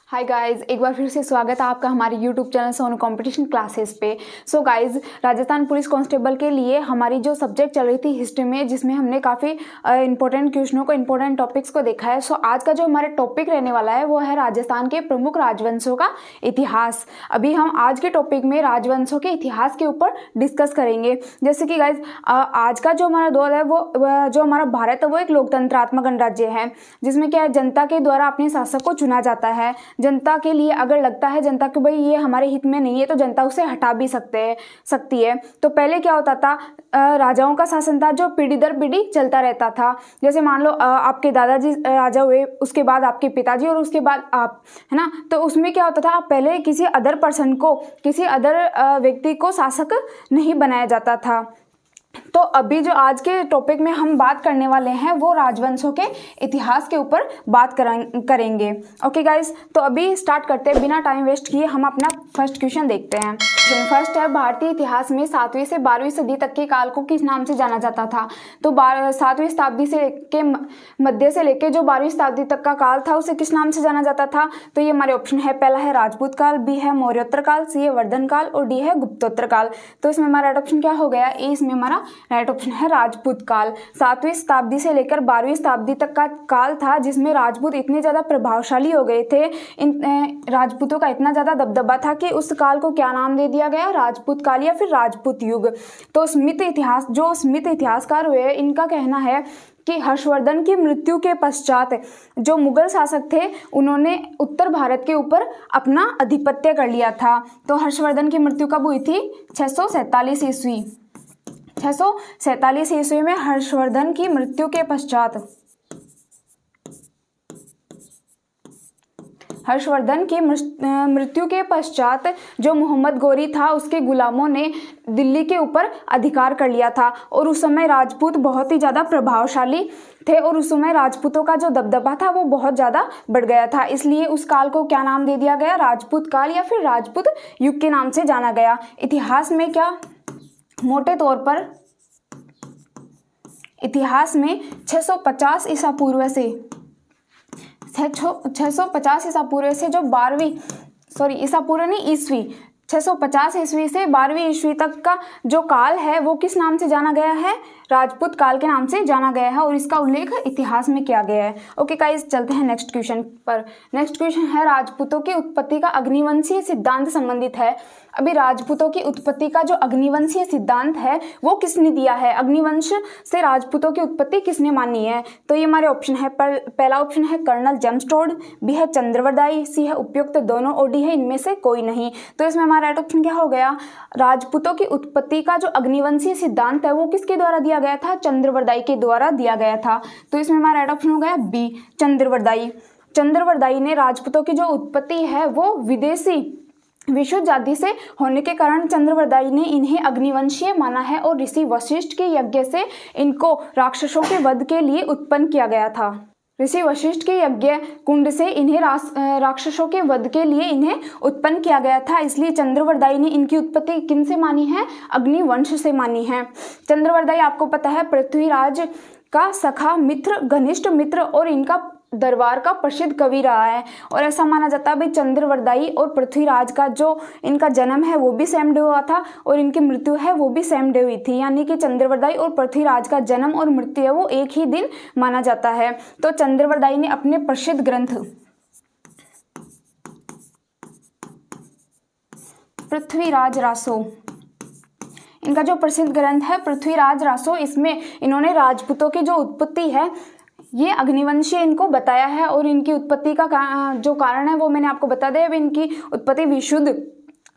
Hi guys, एक बार फिर से स्वागत है आपका हमारे YouTube channel Sonu competition classes पे। So guys, Rajasthan police constable के लिए हमारी जो सब्जेक्ट चल रही थी हिस्ट्री में, जिसमें हमने काफ़ी इंपॉर्टेंट क्वेश्चनों को, इंपॉर्टेंट टॉपिक्स को देखा है। सो आज का जो हमारा टॉपिक रहने वाला है वो है राजस्थान के प्रमुख राजवंशों का इतिहास। अभी हम आज के टॉपिक में राजवंशों के इतिहास के ऊपर डिस्कस करेंगे। जैसे कि गाइज, आज का जो हमारा दौर है वो जो हमारा भारत है वो एक लोकतंत्रात्मक गणराज्य है, जिसमें क्या है, जनता के द्वारा अपने शासक को चुना जाता है। जनता के लिए अगर लगता है जनता कि भाई ये हमारे हित में नहीं है, तो जनता उसे हटा भी सकती है। तो पहले क्या होता था, राजाओं का शासन था जो पीढ़ी दर पीढ़ी चलता रहता था। जैसे मान लो आपके दादाजी राजा हुए, उसके बाद आपके पिताजी और उसके बाद आप, है ना। तो उसमें क्या होता था, पहले किसी अदर पर्सन को, किसी अदर व्यक्ति को शासक नहीं बनाया जाता था। तो अभी जो आज के टॉपिक में हम बात करने वाले हैं वो राजवंशों के इतिहास के ऊपर बात करेंगे। ओके गाइस, तो अभी स्टार्ट करते हैं, बिना टाइम वेस्ट किए हम अपना फर्स्ट क्वेश्चन देखते हैं। फर्स्ट है, भारतीय इतिहास में 7वीं से 12वीं सदी तक के काल को किस नाम से जाना जाता था? तो 7वीं शताब्दी से लेके मध्य से लेके जो 12वीं शताब्दी तक का काल था उसे किस नाम से जाना जाता था? तो ये हमारे ऑप्शन है, पहला है राजपूत काल, बी है मौर्योत्तर काल, सी है वर्धन काल और डी है गुप्तोत्तर काल। तो इसमें हमारा राइट ऑप्शन क्या हो गया? ए इसमें हमारा राइट ऑप्शन है राजपूत काल। 7वीं शताब्दी से लेकर 12वीं शताब्दी तक का काल था जिसमें राजपूत इतने ज्यादा प्रभावशाली हो गए थे, इन राजपूतों का इतना ज्यादा दबदबा था कि उस काल को क्या नाम दे दिया गया? राजपूत काल या फिर राजपूत युग। तो स्मिथ इतिहासकार हुए, इनका कहना है कि हर्षवर्धन की मृत्यु के पश्चात जो मुगल शासक थे उन्होंने उत्तर भारत के ऊपर अपना आधिपत्य कर लिया था। तो हर्षवर्धन की मृत्यु कब हुई थी? 647 ईस्वी। 647 ईस्वी में हर्षवर्धन की मृत्यु के पश्चात जो मोहम्मद गोरी था उसके गुलामों ने दिल्ली के ऊपर अधिकार कर लिया था। और उस समय राजपूत बहुत ही ज़्यादा प्रभावशाली थे और उस समय राजपूतों का जो दबदबा था वो बहुत ज़्यादा बढ़ गया था। इसलिए उस काल को क्या नाम दे दिया गया? राजपूत काल या फिर राजपूत युग के नाम से जाना गया। इतिहास में क्या, मोटे तौर पर इतिहास में 650 ईसा पूर्व से 650 ईसा पूर्व से जो 12वीं, ईसा पूर्व नहीं, ईस्वी, 650 ईस्वी से 12वीं ईस्वी तक का जो काल है वो किस नाम से जाना गया है? राजपूत काल के नाम से जाना गया है और इसका उल्लेख इतिहास में किया गया है। ओके गाइस, चलते हैं नेक्स्ट क्वेश्चन पर। नेक्स्ट क्वेश्चन है, राजपूतों की उत्पत्ति का अग्निवंशीय सिद्धांत संबंधित है। अभी राजपूतों की उत्पत्ति का जो अग्निवंशीय सिद्धांत है वो किसने दिया है? अग्निवंश से राजपूतों की उत्पत्ति किसने मानी है? तो ये हमारे ऑप्शन है, पहला ऑप्शन है कर्नल जेम्स टोड, बी है चंद्रवरदाई, सी है उपयुक्त दोनों और डी है इनमें से कोई नहीं। तो इसमें हमारा राइट ऑप्शन क्या हो गया? राजपूतों की उत्पत्ति का जो अग्निवंशीय सिद्धांत है वो किसके द्वारा दिया गया था? चंद्रवरदाई के द्वारा दिया गया था। तो इसमें हमारा राइट ऑप्शन हो गया बी, चंद्रवरदाई ने राजपूतों की जो उत्पत्ति है वो विदेशी विशुद्ध जाति से होने के कारण चंद्रवरदाई ने इन्हें अग्निवंशीय माना है और ऋषि वशिष्ठ के यज्ञ से इनको राक्षसों के वध के लिए उत्पन्न किया गया था। ऋषि वशिष्ठ के यज्ञ कुंड से इन्हें राक्षसों के वध के लिए इन्हें उत्पन्न किया गया था। इसलिए चंद्रवरदाई ने इनकी उत्पत्ति किन से मानी है? अग्निवंश से मानी है। चंद्रवरदाई आपको पता है पृथ्वीराज का सखा मित्र, घनिष्ठ मित्र और इनका दरबार का प्रसिद्ध कवि रहा है। और ऐसा माना जाता है भाई चंद्रवरदाई और पृथ्वीराज का जो इनका जन्म है वो भी सेम डे हुआ था और इनकी मृत्यु है वो भी सेम डे हुई थी। यानी कि चंद्रवरदाई और पृथ्वीराज का जन्म और मृत्यु है वो एक ही दिन माना जाता है। तो चंद्रवरदाई ने अपने प्रसिद्ध ग्रंथ पृथ्वीराज रासो, इनका जो प्रसिद्ध ग्रंथ है पृथ्वीराज रासो, इसमें इन्होंने राजपूतों की जो उत्पत्ति है ये अग्निवंशीय इनको बताया है। और इनकी उत्पत्ति का जो कारण है वो मैंने आपको बता दिया। इनकी उत्पत्ति विशुद्ध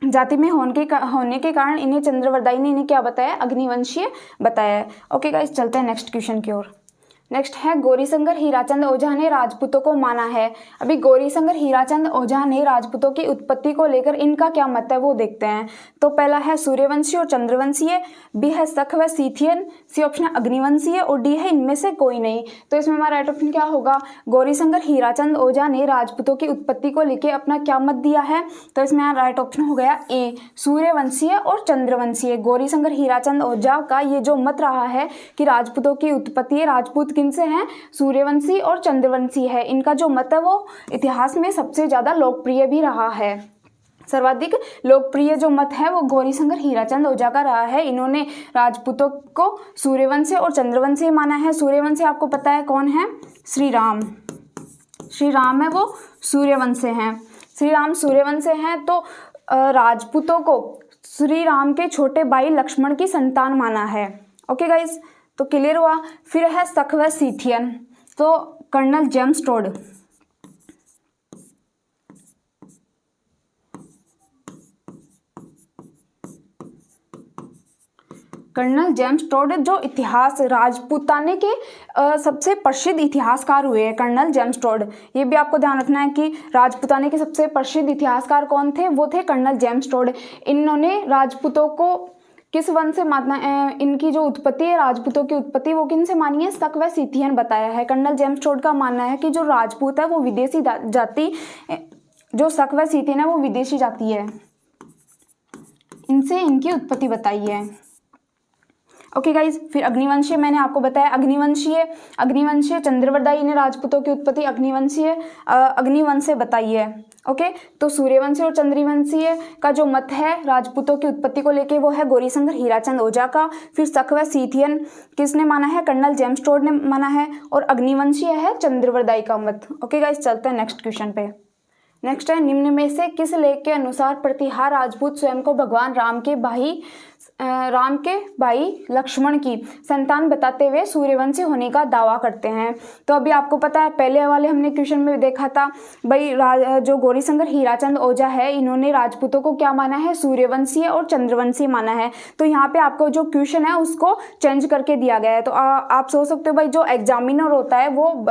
जाति में होने के कारण इन्हें चंद्रवरदाई ने इन्हें क्या बताया? अग्निवंशीय बताया है। ओके गाइस, चलते हैं नेक्स्ट क्वेश्चन की ओर। नेक्स्ट है, गौरीशंकर हीराचंद ओझा ने राजपूतों को माना है। अभी गौरीशंकर हीराचंद ओझा ने राजपूतों की उत्पत्ति को लेकर इनका क्या मत है वो देखते हैं। तो पहला है सूर्यवंशी और चंद्रवंशीय, बी है शक व सीथियन, सी ऑप्शन है अग्निवंशीय और डी है इनमें से कोई नहीं। तो इसमें हमारा राइट ऑप्शन क्या होगा, गौरीशंकर हीराचंद ओझा ने राजपूतों की उत्पत्ति को लेकर अपना क्या मत दिया है। तो इसमें यहाँ राइट ऑप्शन हो गया ए, सूर्यवंशीय और चंद्रवंशीय। गौरीशंकर हीराचंद ओझा का ये जो मत रहा है कि राजपूतों की उत्पत्ति, राजपूत किन से हैं, सूर्यवंशी और चंद्रवंशी है, इनका जो मत है वो इतिहास में सबसे ज़्यादा लोकप्रिय भी रहा है। सर्वाधिक लोकप्रिय जो मत है वो गौरीशंकर हीराचंद ओझा का रहा है। इन्होंने राजपूतों को सूर्यवंशी और चंद्रवंशी माना है। सूर्यवंशी आपको पता है कौन है, श्री राम। श्री राम है वो सूर्यवंश से हैं। श्री राम सूर्यवंश से हैं। तो राजपूतों को श्री राम के छोटे भाई लक्ष्मण की संतान माना है। ओके गाइज, तो क्लियर हुआ। फिर है शक व सीथियन। तो colonel James Tod, colonel James Tod जो इतिहास राजपूताने के सबसे प्रसिद्ध इतिहासकार हुए हैं, कर्नल जेम्स टोड। ये भी आपको ध्यान रखना है कि राजपूताने के सबसे प्रसिद्ध इतिहासकार कौन थे, वो थे कर्नल जेम्स टोड। इन्होंने राजपूतों को किस वंश से माना, इनकी जो उत्पत्ति है राजपूतों की उत्पत्ति वो किन से मानी है, शक व सीथियन बताया है। कर्नल जेम्स टोड का मानना है कि जो राजपूत है वो विदेशी जाति, जो शक व सीथियन है वो विदेशी जाति है, इनसे इनकी उत्पत्ति बताई है। ओके गाइज, फिर अग्निवंशीय मैंने आपको बताया, अग्निवंशीय चंद्रवरदायी ने राजपूतों की उत्पत्ति अग्निवंश से बताई है। ओके, तो सूर्यवंशी और चंद्रवंशीय का जो मत है राजपूतों की उत्पत्ति को लेके वो है गौरीशंकर हीराचंद ओझा का। फिर शक व सीथियन किसने माना है, कर्नल जेम्स टोड ने माना है। और अग्निवंशीय है चंद्रवरदायी का मत। ओके गाइज, चलते हैं नेक्स्ट क्वेश्चन पे। नेक्स्ट है, निम्न में से किस लेख के अनुसार प्रतिहार राजपूत स्वयं को भगवान राम के भाई लक्ष्मण की संतान बताते हुए सूर्यवंशी होने का दावा करते हैं। तो अभी आपको पता है, पहले वाले हमने क्वेश्चन में देखा था भाई, जो गौरीशंकर हीराचंद ओझा है इन्होंने राजपूतों को क्या माना है, सूर्यवंशी और चंद्रवंशी माना है। तो यहाँ पे आपको जो क्वेश्चन है उसको चेंज करके दिया गया है। तो आप सोच सकते हो भाई, जो एग्जामिनर होता है वो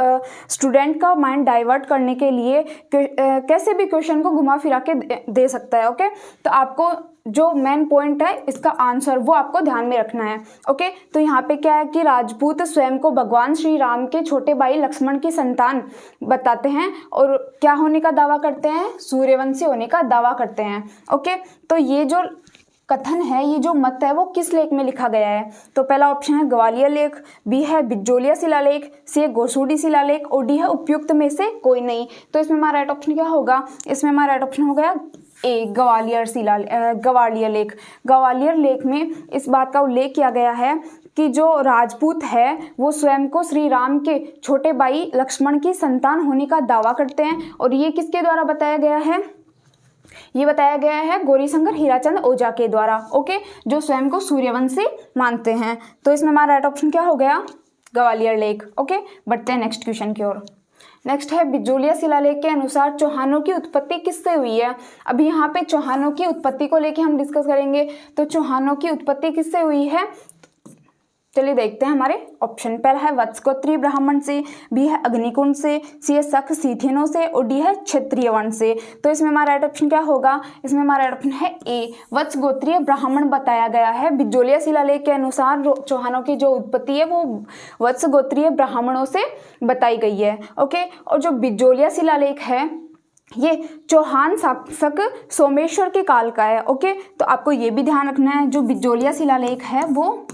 स्टूडेंट का माइंड डाइवर्ट करने के लिए कैसे भी क्वेश्चन को घुमा फिरा के दे सकता है। ओके, तो आपको जो मेन पॉइंट है इसका आंसर वो आपको ध्यान में रखना है। ओके, तो यहाँ पे क्या है कि राजपूत स्वयं को भगवान श्री राम के छोटे भाई लक्ष्मण की संतान बताते हैं और क्या होने का दावा करते हैं, सूर्यवंशी होने का दावा करते हैं। ओके, तो ये जो कथन है, ये जो मत है वो किस लेख में लिखा गया है। तो पहला ऑप्शन है ग्वालियर लेख, बी है बिजोलिया शिलालेख, सी है गोसूडी शिलालेख और डी है उपयुक्त में से कोई नहीं। तो इसमें हमारा राइट ऑप्शन क्या होगा, इसमें हमारा राइट ऑप्शन हो गया ए, ग्वालियर लेख। ग्वालियर लेख में इस बात का उल्लेख किया गया है कि जो राजपूत है वो स्वयं को श्री राम के छोटे भाई लक्ष्मण की संतान होने का दावा करते हैं। और ये किसके द्वारा बताया गया है, ये बताया गया है गौरीशंकर हीराचंद ओझा के द्वारा। ओके, जो स्वयं को सूर्यवंशी मानते हैं। तो इसमें हमारा राइट ऑप्शन क्या हो गया, ग्वालियर लेख। ओके, बढ़ते हैं नेक्स्ट क्वेश्चन की ओर। नेक्स्ट है, बिजोलिया शिलालेख के अनुसार चौहानों की उत्पत्ति किससे हुई है। अभी यहाँ पे चौहानों की उत्पत्ति को लेके हम डिस्कस करेंगे। तो चौहानों की उत्पत्ति किससे हुई है, चलिए देखते हैं हमारे ऑप्शन। पहला है वत्स गोत्रीय ब्राह्मण से, बी है अग्निकुंड से, सी है शक सीथियनों से और डी है क्षत्रिय वंश से। तो इसमें हमारा राइट ऑप्शन क्या होगा, इसमें हमारा राइट ऑप्शन है ए, वत्स गोत्रीय ब्राह्मण बताया गया है। बिजोलिया शिलालेख के अनुसार चौहानों की जो उत्पत्ति है वो वत्स गोत्रीय ब्राह्मणों से बताई गई है। ओके, और जो बिजोलिया शिलालेख है ये चौहान शासक सोमेश्वर के काल का है। ओके, तो आपको ये भी ध्यान रखना है, जो बिजोलिया शिलालेख है वो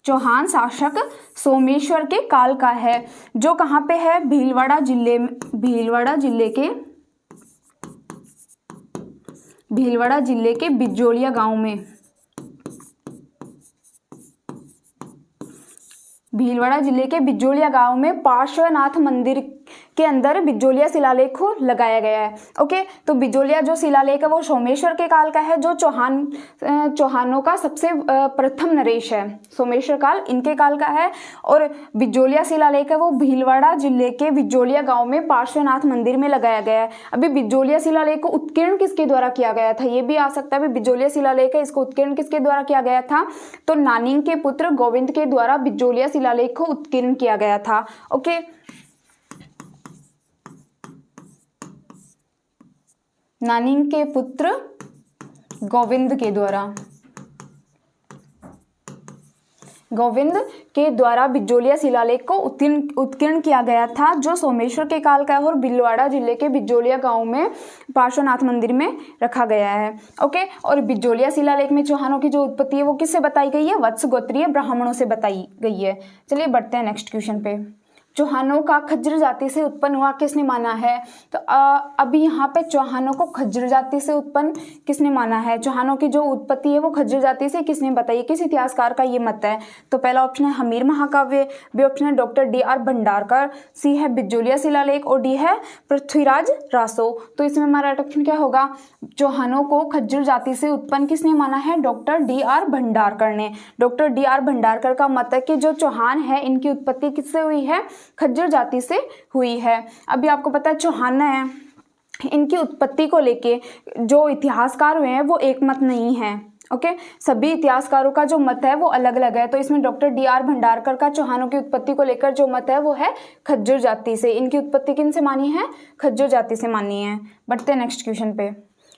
चौहान शासक सोमेश्वर के काल का है, जो कहाँ पे है, भीलवाड़ा जिले के बिजोलिया गांव में। भीलवाड़ा जिले के बिजोलिया गांव में पार्श्वनाथ मंदिर के अंदर बिजोलिया शिलालेख को लगाया गया है। ओके, तो बिजोलिया जो शिलालेख है वो सोमेश्वर के काल का है, जो चौहानों का सबसे प्रथम नरेश है। सोमेश्वर काल इनके काल का है। और बिजोलिया शिलालेख है वो भीलवाड़ा जिले के बिजोलिया गांव में पार्श्वनाथ मंदिर में लगाया गया है। अभी बिजोलिया शिलालेख को उत्कीर्ण किसके द्वारा किया गया था, ये भी आ सकता है। बिजोलिया शिलालेख है, इसको उत्कीर्ण किसके द्वारा किया गया था, तो नानिंग के पुत्र गोविंद के द्वारा बिजोलिया शिलालेख को उत्कीर्ण किया गया था। ओके, नानिंग के पुत्र गोविंद के द्वारा। गोविंद के द्वारा बिजोलिया शिलालेख को उत्कीर्ण किया गया था, जो सोमेश्वर के काल का है और भीलवाड़ा जिले के बिजोलिया गांव में पार्श्वनाथ मंदिर में रखा गया है। ओके, और बिजोलिया शिलालेख में चौहानों की जो उत्पत्ति है वो किससे बताई गई है? वत्स गोत्रीय ब्राह्मणों से बताई गई है। चलिए बढ़ते हैं नेक्स्ट क्वेश्चन पे। चौहानों का खज्र जाति से उत्पन्न हुआ किसने माना है? तो अभी यहाँ पे चौहानों को खज्र जाति से उत्पन्न किसने माना है? चौहानों की जो उत्पत्ति है वो खज्र जाति से किसने बताई? किस इतिहासकार का ये मत है? तो पहला ऑप्शन है हमीर महाकाव्य, बी ऑप्शन है डॉक्टर D.R. भंडारकर, सी है बिजोलिया शिलालेख और डी है पृथ्वीराज रासो। तो इसमें हमारा ऑप्शन क्या होगा? चौहानों को खज्र जाति से उत्पन्न किसने माना है? Doctor D.R. भंडारकर ने। Doctor D.R. भंडारकर का मत है कि जो चौहान है इनकी उत्पत्ति किससे हुई है? खज्जर जाति से हुई है। अभी आपको पता है चौहान है, इनकी उत्पत्ति को लेके जो इतिहासकार हुए हैं वो एक मत नहीं है। ओके, सभी इतिहासकारों का जो मत है वो अलग अलग है। तो इसमें डॉक्टर D.R. भंडारकर का चौहानों की उत्पत्ति को लेकर जो मत है वो है खज्जर जाति से। इनकी उत्पत्ति किन से मानी है? खज्जर जाति से मानी है। बढ़ते हैं नेक्स्ट क्वेश्चन पे।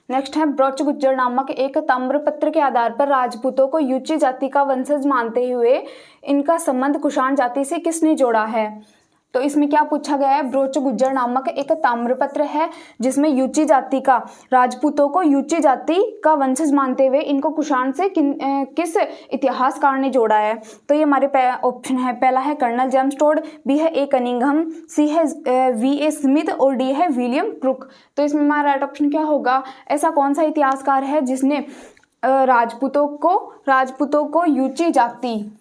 नेक्स्ट है ब्रोच गुज्जर नामक एक ताम्रपत्र के आधार पर राजपूतों को यूची जाति का वंशज मानते हुए इनका संबंध कुषाण जाति से किसने जोड़ा है? तो इसमें क्या पूछा गया है? ब्रोच गुज्जर नामक एक ताम्रपत्र है जिसमें यूची जाति का, राजपूतों को यूची जाति का वंशज मानते हुए इनको कुषाण से किस इतिहासकार ने जोड़ा है? तो ये हमारे ऑप्शन है, पहला है कर्नल जेम्स टोड, बी है ए कनिंघम, सी है V.A. स्मिथ और डी है विलियम क्रुक। तो इसमें हमारा राइट ऑप्शन क्या होगा? ऐसा कौन सा इतिहासकार है जिसने राजपूतों को यूची जाति,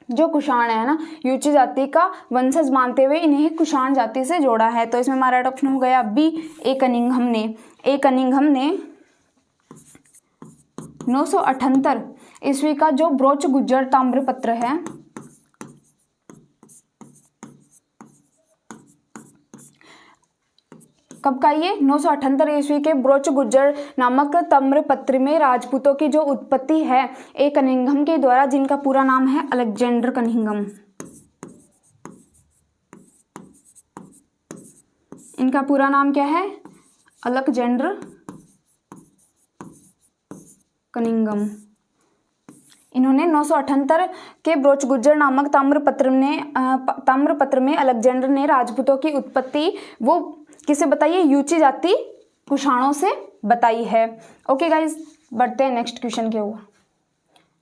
जो कुषाण है ना, यूची जाति का वंशज मानते हुए इन्हें कुषाण जाति से जोड़ा है? तो इसमें हमारा राइट ऑप्शन हो गया बी ए कनिंघम ने। ए कनिंघम ने 978 ईस्वी का जो ब्रोच गुज्जर ताम्रपत्र है, कब का? ये 978 ईस्वी के ब्रोच गुज्जर नामक ताम्रपत्र में राजपूतों की जो उत्पत्ति है ए कनिंघम के द्वारा, जिनका पूरा नाम है अलेक्जेंडर कनिंघम। इनका पूरा नाम क्या है? Alexander Cunningham. इन्होंने 978 के ब्रोच गुज्जर नामक ताम्रपत्र में अलेक्जेंडर ने राजपूतों की उत्पत्ति वो किसे बताई है? यूची जाति कुषाणों से बताई है। ओके गाइज, बढ़ते हैं नेक्स्ट क्वेश्चन के ऊपर।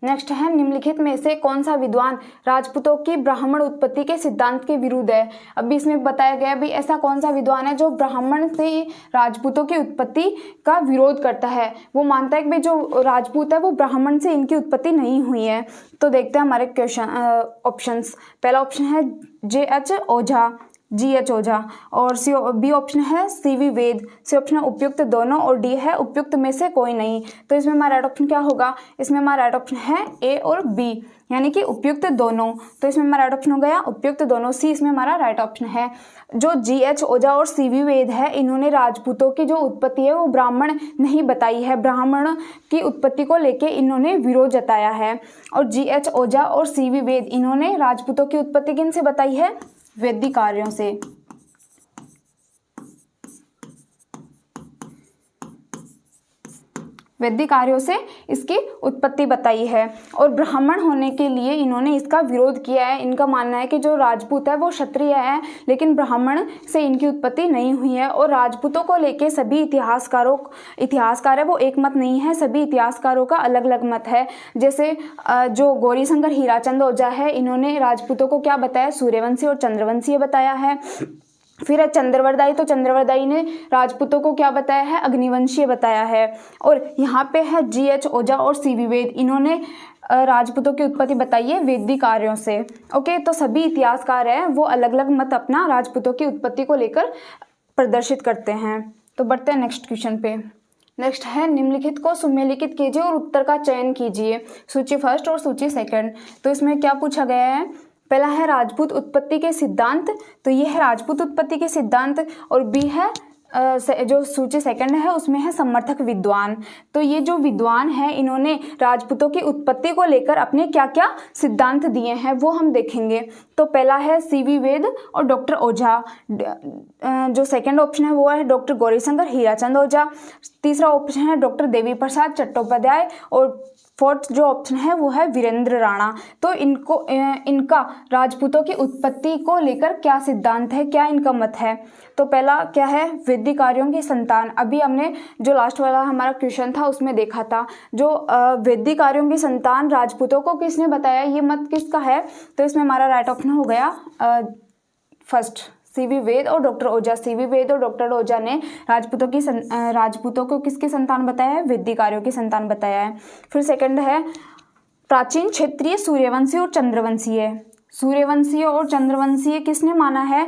नेक्स्ट है निम्नलिखित में से कौन सा विद्वान राजपूतों की ब्राह्मण उत्पत्ति के सिद्धांत के विरुद्ध है? अभी इसमें बताया गया भी ऐसा कौन सा विद्वान है जो ब्राह्मण से राजपूतों की उत्पत्ति का विरोध करता है। वो मानता है कि भाई जो राजपूत है वो ब्राह्मण से इनकी उत्पत्ति नहीं हुई है। तो देखते हैं हमारे क्वेश्चन ऑप्शंस। पहला ऑप्शन है J.H. ओझा, G.H. ओझा, और बी ऑप्शन है C.V. वेद, सी ऑप्शन है उपयुक्त दोनों और डी है उपयुक्त में से कोई नहीं। तो इसमें हमारा राइट ऑप्शन क्या होगा? इसमें हमारा राइट ऑप्शन है ए और बी, यानी कि उपयुक्त दोनों। तो इसमें हमारा राइट ऑप्शन हो गया उपयुक्त दोनों, सी इसमें हमारा राइट ऑप्शन है। जो G.H. ओझा और C.V. वेद है, इन्होंने राजपूतों की जो उत्पत्ति है वो ब्राह्मण नहीं बताई है, ब्राह्मण की उत्पत्ति को लेके इन्होंने विरोध जताया है। और G.H. ओझा और C.V. वेद इन्होंने राजपूतों की उत्पत्ति किन से बताई है? वैदिक कार्यों से। वैदिक कार्यों से इसकी उत्पत्ति बताई है। और ब्राह्मण होने के लिए इन्होंने इसका विरोध किया है। इनका मानना है कि जो राजपूत है वो क्षत्रिय है, लेकिन ब्राह्मण से इनकी उत्पत्ति नहीं हुई है। और राजपूतों को लेके सभी इतिहासकार है वो एक मत नहीं है, सभी इतिहासकारों का अलग अलग मत है। जैसे जो गौरीशंकर हीराचंद ओझा है, इन्होंने राजपूतों को क्या बताया? सूर्यवंशी और चंद्रवंशीय बताया है। फिर है चंद्रवरदाई, तो चंद्रवरदाई ने राजपूतों को क्या बताया है? अग्निवंशीय बताया है। और यहाँ पे है G.H. ओझा और C.V. वेद, इन्होंने राजपूतों की उत्पत्ति बताई है वैदिक कार्यों से। ओके, तो सभी इतिहासकार हैं वो अलग अलग मत अपना राजपूतों की उत्पत्ति को लेकर प्रदर्शित करते हैं। तो बढ़ते हैं नेक्स्ट क्वेश्चन पे। नेक्स्ट है निम्नलिखित को सुमेलिखित कीजिए और उत्तर का चयन कीजिए, सूची फर्स्ट और सूची सेकंड। तो इसमें क्या पूछा गया है? पहला है राजपूत उत्पत्ति के सिद्धांत, तो ये है राजपूत उत्पत्ति के सिद्धांत। और बी है जो सूची सेकंड है उसमें है समर्थक विद्वान। तो ये जो विद्वान है इन्होंने राजपूतों की उत्पत्ति को लेकर अपने क्या क्या सिद्धांत दिए हैं वो हम देखेंगे। तो पहला है C.V. वेद और डॉक्टर ओझा। जो सेकंड ऑप्शन है वो है डॉक्टर गौरीशंकर हीराचंद ओझा। तीसरा ऑप्शन है डॉक्टर देवी प्रसाद चट्टोपाध्याय। और फोर्थ जो ऑप्शन है वो है वीरेंद्र राणा। तो इनका राजपूतों की उत्पत्ति को लेकर क्या सिद्धांत है, क्या इनका मत है? तो पहला क्या है, वैदिक आर्यों की संतान। अभी हमने जो लास्ट वाला हमारा क्वेश्चन था उसमें देखा था, जो वैदिक आर्यों की संतान राजपूतों को किसने बताया, ये मत किसका है? तो इसमें हमारा राइट ऑप्शन हो गया फर्स्ट, सीवी वेद और डॉक्टर ओझा। सीवी वेद और डॉक्टर ओझा ने राजपूतों को किसकी संतान बताया है? वैदिक आर्यों की संतान बताया है। फिर सेकंड है प्राचीन क्षेत्रीय सूर्यवंशी और चंद्रवंशीय। सूर्यवंशीय और चंद्रवंशीय किसने माना है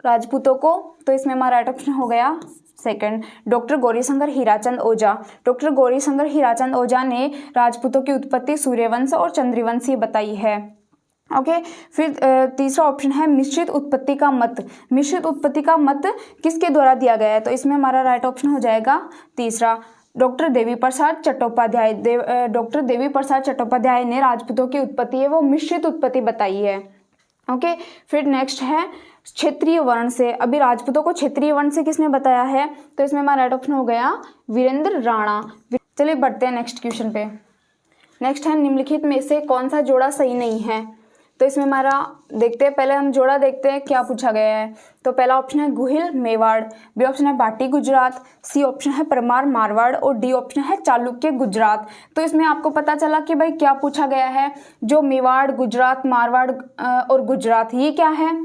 राजपूतों को? तो इसमें हमारा राइट ऑप्शन हो गया सेकंड, डॉक्टर गौरीशंकर हीराचंद ओझा। डॉक्टर गौरीशंकर हीराचंद ओझा ने राजपूतों की उत्पत्ति सूर्यवंश और चंद्रवंशीय बताई है। ओके, फिर तीसरा ऑप्शन है मिश्रित उत्पत्ति का मत। मिश्रित उत्पत्ति का मत किसके द्वारा दिया गया है? तो इसमें हमारा राइट ऑप्शन हो जाएगा तीसरा, डॉक्टर देवी प्रसाद चट्टोपाध्याय। डॉक्टर देवी प्रसाद चट्टोपाध्याय ने राजपूतों की उत्पत्ति है वो मिश्रित उत्पत्ति बताई है। ओके, फिर नेक्स्ट है क्षेत्रीय वर्ण से। अभी राजपूतों को क्षेत्रीय वर्ण से किसने बताया है? तो इसमें हमारा राइट ऑप्शन हो गया वीरेंद्र राणा। चलिए बढ़ते हैं नेक्स्ट क्वेश्चन पे। नेक्स्ट है निम्नलिखित में से कौन सा जोड़ा सही नहीं है? तो इसमें हमारा देखते हैं, पहले हम जोड़ा देखते हैं क्या पूछा गया है। तो पहला ऑप्शन है गुहिल मेवाड़, बी ऑप्शन है बाटी गुजरात, सी ऑप्शन है परमार मारवाड़ और डी ऑप्शन है चालुक्य गुजरात। तो इसमें आपको पता चला कि भाई क्या पूछा गया है, जो मेवाड़, गुजरात, मारवाड़ और गुजरात ये क्या है?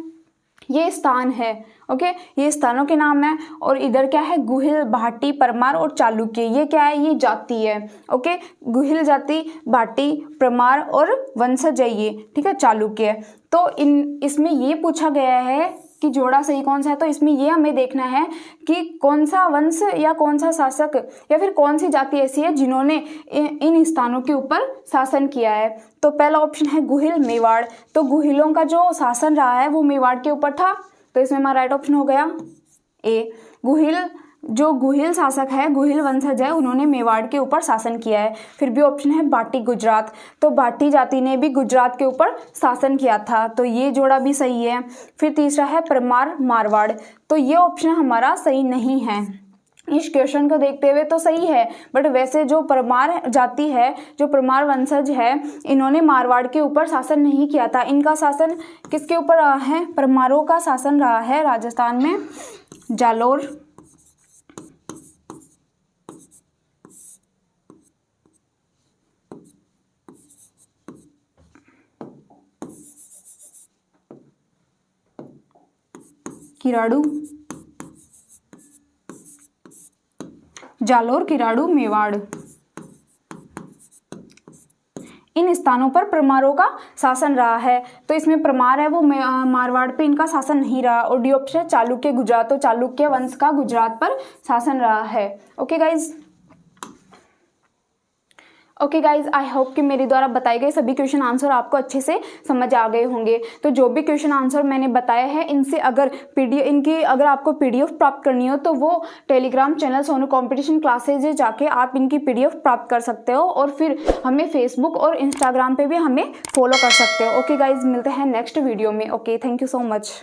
ये स्थान है। ओके, ये स्थानों के नाम है। और इधर क्या है, गुहिल, भाटी, परमार और चालुक्य, ये क्या है? ये जाति है। ओके, गुहिल जाति, भाटी, परमार और वंशज है ये, ठीक है, चालुक्य। तो इसमें ये पूछा गया है कि जोड़ा सही कौन सा है। तो इसमें ये हमें देखना है कि कौन सा वंश या कौन सा शासक या फिर कौन सी जाति ऐसी है जिन्होंने इन स्थानों के ऊपर शासन किया है। तो पहला ऑप्शन है गुहिल मेवाड़। तो गुहिलों का जो शासन रहा है वो मेवाड़ के ऊपर था। तो इसमें हमारा राइट ऑप्शन हो गया ए, गुहिल। जो गुहिल शासक है, गुहिल वंशज है, उन्होंने मेवाड़ के ऊपर शासन किया है। फिर भी ऑप्शन है बाटी गुजरात। तो बाटी जाति ने भी गुजरात के ऊपर शासन किया था। तो ये जोड़ा भी सही है। फिर तीसरा है परमार मारवाड़। तो ये ऑप्शन हमारा सही नहीं है। इस क्वेश्चन को देखते हुए तो सही है, बट वैसे जो परमार जाति है, जो परमार वंशज है, इन्होंने मारवाड़ के ऊपर शासन नहीं किया था। इनका शासन किसके ऊपर रहा है? परमारों का शासन रहा है राजस्थान में, जालोर, किराड़ू, जालोर, किराड़ू, मेवाड़, इन स्थानों पर परमारों का शासन रहा है। तो इसमें परमार है वो मारवाड़ पे इनका शासन नहीं रहा। और डी ऑप्शन चालुक्य गुजरात, तो चालुक्य वंश का गुजरात पर शासन रहा है। Okay guys, okay guys, I hope कि मेरे द्वारा बताए गए सभी क्वेश्चन आंसर आपको अच्छे से समझ आ गए होंगे। तो जो भी क्वेश्चन आंसर मैंने बताया है इनसे अगर अगर आपको पीडीएफ प्राप्त करनी हो तो वो Telegram channel Sonu competition classes जाके आप इनकी पीडीएफ प्राप्त कर सकते हो। और फिर हमें फेसबुक और इंस्टाग्राम पे भी हमें फॉलो कर सकते हो। ओके गाइज, मिलते हैं नेक्स्ट वीडियो में। Okay, thank you so much.